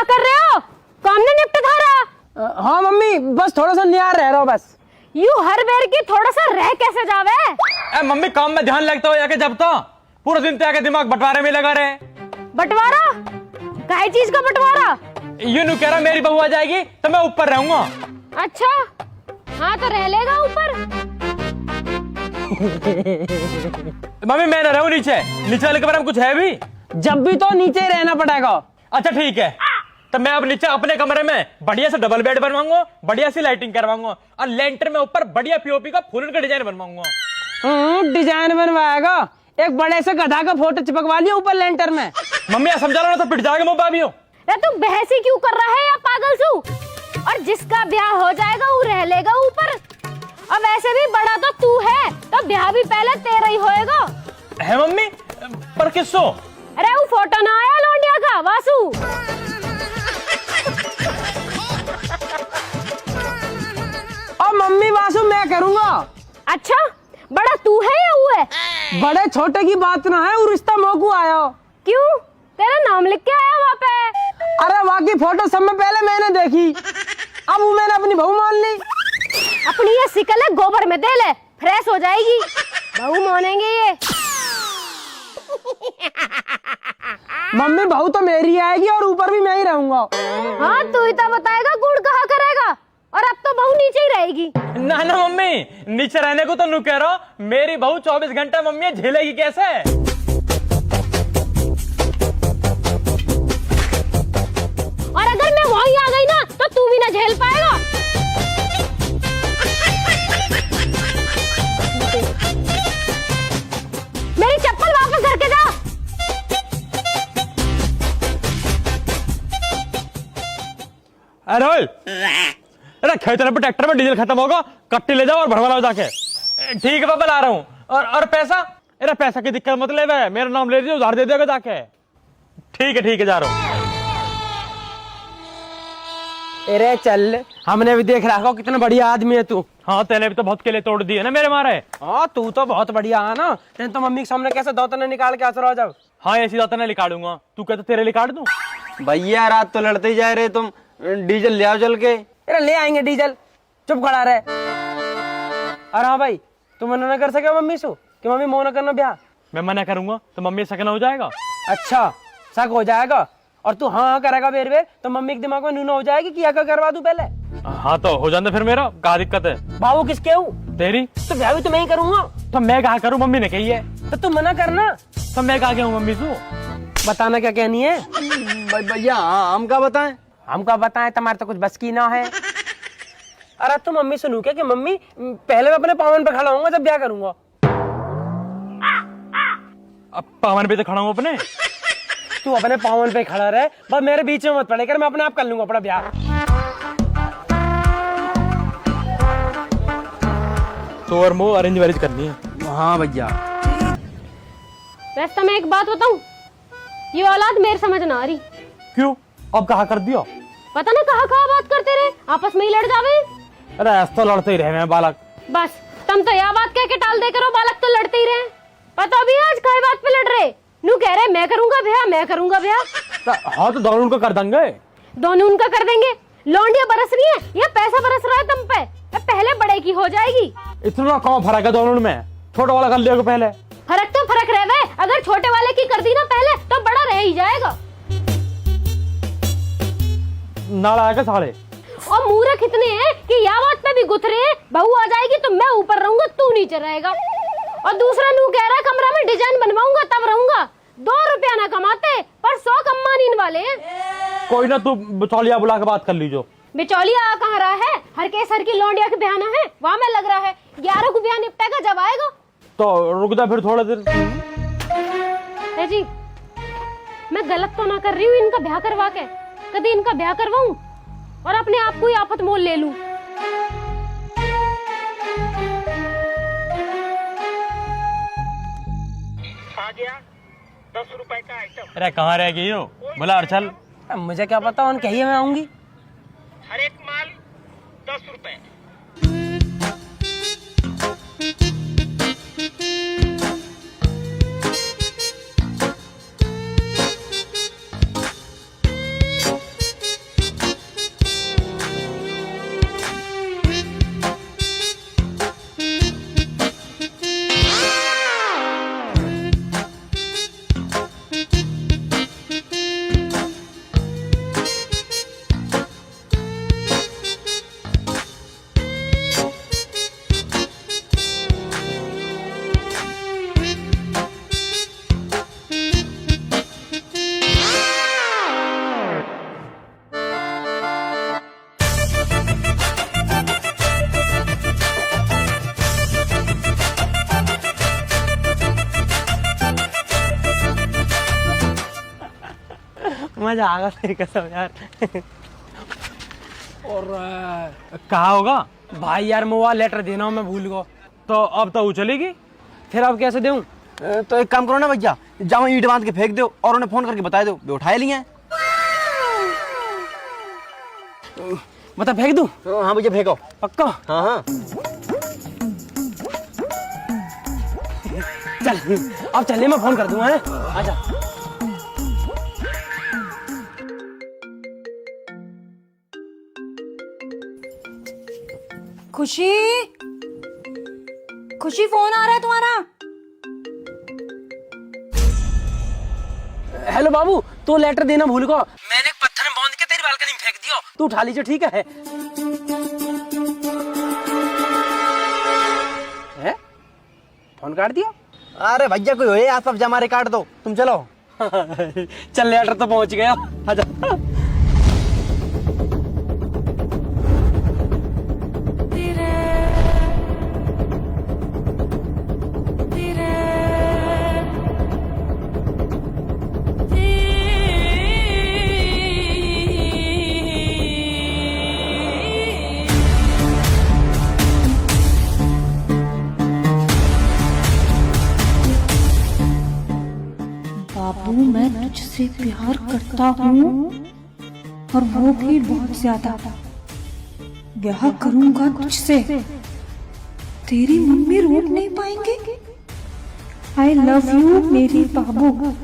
कर रहे हो? काम नहीं निपटा थारा? हाँ मम्मी, बस थोड़ा सा नियार रह रहा हूँ बस। यू हर बेर की थोड़ा सा रह कैसे जावे? मम्मी काम में ध्यान लगता हो जाके जब तो पूरा दिन तो आके दिमाग बंटवारे में लगा रहे। बंटवारा? काहे चीज का बंटवारा? ये नु कह रहा मेरी बहू आ जाएगी तो मैं ऊपर रहूंगा। अच्छा, हाँ तो रह लेगा ऊपर। मम्मी मैं न रहूं नीचे, नीचे वाले कमरे में कुछ है भी? जब भी तो नीचे ही रहना पड़ेगा। अच्छा ठीक है, तो मैं अब नीचे अपने कमरे में बढ़िया से डबल बेड बनवाऊंगा, बढ़िया सी लाइटिंग करवाऊंगा और लेंटर में ऊपर बढ़िया पीओपी का फूलन का डिजाइन बनवाऊंगा। डिजाइन बनवाएगा? एक बड़े से गधा का फोटो चिपकवा लिया ऊपर लेंटर में। मम्मी समझा लो ना तो पिट जाएगा मुंह भाभी हो। तू बहसी क्यों कर रहा है या पागल सू? और जिसका ब्याह हो जाएगा वो रह लेगा ऊपर। और वैसे भी बड़ा तो तू है, तो ब्याह भी पहले तेरा ही होएगा। है मम्मी, पर किसो? अरे वो फोटो ना आया लौंडिया का, वासु। और मम्मी वासु मैं करूंगा। अच्छा, बड़ा तू है या वो है? बड़े छोटे की बात ना है, वो रिश्ता मोकू आया। क्यों? तेरा नाम लिख के आया वहाँ पे? अरे वहाँ की फोटो सब में पहले मैंने देखी, अब वो मैंने अपनी बहू मान ली। अपनी ये सिकल है गोबर में दे ले, फ्रेश हो जाएगी। बहू मानेंगे ये। मम्मी बहू तो मेरी आएगी और ऊपर भी मैं ही रहूंगा। हाँ तू ही तो बताएगा गुड़ कहाँ करेगा। और अब तो बहू नीचे ही रहेगी। ना ना मम्मी, नीचे रहने को तो नू कह रहा हूं, मेरी बहू 24 घंटा मम्मी झेलेगी कैसे? और अगर मैं वहीं आ गई ना तो तू भी ना झेल पाएगा। मेरी चप्पल वापस करके जा। अरे खेत में ट्रैक्टर में डीजल खत्म होगा, कट्टी ले जाओ और भरवा लाओ जाके। ठीक है पापा ला रहा हूँ। और पैसा? अरे पैसा की दिक्कत मतलब है, मेरा नाम ले दीजिए, उधार दे देगा जाके। ठीक है जा रहा हूँ। अरे चल, हमने भी देख रखा कितना बढ़िया आदमी है तू। हाँ तेने भी तो बहुत केले तोड़ दिए ना मेरे मारे। हाँ तू तो बहुत बढ़िया है ना। तेने तो मम्मी के सामने कैसे दौतने निकाल के आसरा जब। हाँ ऐसी दाता निकालूंगा, तू कहता तेरे निकाल दूं? भैया रात तो लड़ते ही जा रहे तुम, डीजल ले आओ चल के। अरे ले आएंगे डीजल, चुप खड़ा रहे। अरे हाँ भाई, तू मना ना कर सके मम्मी से कि मम्मी मोह ना करना ब्याह? मैं मना करूंगा तो मम्मी सकना हो जाएगा। अच्छा शक हो जाएगा, और तू हाँ करेगा बेर बेर तो मम्मी के दिमाग में नूना हो जाएगी कि क्या करवा दूं पहले। हाँ तो हो जाता फिर, मेरा क्या दिक्कत है? बाबू किसके हूँ? तेरी। तो ब्याह भी तो मैं ही करूंगा। तो मैं कहा करूँ, मम्मी ने कही है। तो तू मना करना। तो मैं कहा गया हूँ मम्मी से? बताना क्या कहनी है? भैया हम क्या बताएं? हमका बताएं, तुम्हारे तो कुछ बस की ना है। अरे तू मम्मी सुनू क्या कि मम्मी पहले मैं अपने पावन पे खड़ा होऊंगा जब ब्याह करूंगा। अब पावन पे तो खड़ा हूँ अपने। तू अपने पावन पे खड़ा रहे, बस मेरे बीच में मत पड़े कर, मैं अपने आप कर लूंगा अपना ब्याह। तो और वो अरेंज मैरिज करनी है। हाँ भैया। वैसे मैं एक बात बताऊं, ये औलाद मेरे समझ ना आ रही। क्यों? अब कहा कर दिया? पता ना कहाँ कहाँ बात करते रहे, आपस में ही लड़ जावे। अरे ऐसा तो लड़ते ही रहे मैं बालक। बस तुम तो यह बात कह के टाल दे करो, बालक तो लड़ते ही रहे। पता भी आज काय बात पे लड़ रहे? नू कह रहे मैं करूंगा ब्याह, मैं करूंगा ब्याह। हाँ तो दोनों उनको कर देंगे। दोनों उनका कर देंगे। लौंडिया बरस रही है या पैसा बरस रहा है तुम पे? पहले बड़े की हो जाएगी। इतना कौन फर्क है दोनों में? छोटा वाला कर लिया पहले। फर्क तो फर्क रहे, अगर छोटे वाले की कर दी ना पहले तो बड़ा रह ही जाएगा। नाल आएगा साले। और मूर्ख इतने हैं कि यह बात पे भी गुथरे हैं, बहू आ जाएगी तो मैं ऊपर रहूंगा, तू नीचे रहेगा। और दूसरा नू कह रहा है कमरा में डिजाइन बनवाऊंगा तब रहूंगा। 2 रुपया ना कमाते पर 100 कमाने वाले हैं। कोई ना, तू बिचौलिया बुला के बात कर लीजो। बिचौलिया कहाँ रहा है? हर के सर की लौंडिया के बयाना है, वहाँ में लग रहा है 11 को बयान निपटेगा जब आएगा। तो रुक जा फिर थोड़ा देर। जी मैं गलत तो ना कर रही हूँ इनका ब्याह करवा के? कभी इनका ब्याह करवाऊं और अपने आप को ही आफत मोल ले लूं। आ गया 10 रुपए का आइटम। अरे कहाँ रह गई हो? बोला चल। मुझे क्या पता, उन कहिए मैं आऊंगी। हर एक माल 10 रुपए। मजा आएगा तेरी कसम यार। और कहा होगा भाई यार मैं वो लेटर देना हूँ, मैं भूल गया। तो अब तो वो चलेगी। फिर अब कैसे दूं? तो एक काम करो ना भैया, जाओ ईंट बांध के फेंक दो और उन्हें फोन करके बता दो, वे उठाए लिए हैं। बता फेंक दूं? हाँ भैया फेंको। पक्का? हाँ हाँ चल अब चलिए, मैं फोन कर दूंगा। है आजा। खुशी, खुशी फोन आ रहा है तुम्हारा। हेलो बाबू, तो लेटर देना भूल गया। मैंने एक पत्थर में बांध के तेरी बालकनी में फेंक दिया, तू उठा लीजिए ठीक है? हैं? फोन काट दिया? अरे भैया कोई हो आस पास हमारे काट दो, तुम चलो। चल लेटर तो पहुंच गया। आजा। बाबू मैं तुझसे प्यार करता हूँ और वो भी बहुत ज्यादा। ब्याह करूंगा तुझसे, तेरी मम्मी रोक नहीं पाएंगे। आई लव यू मेरी बाबू।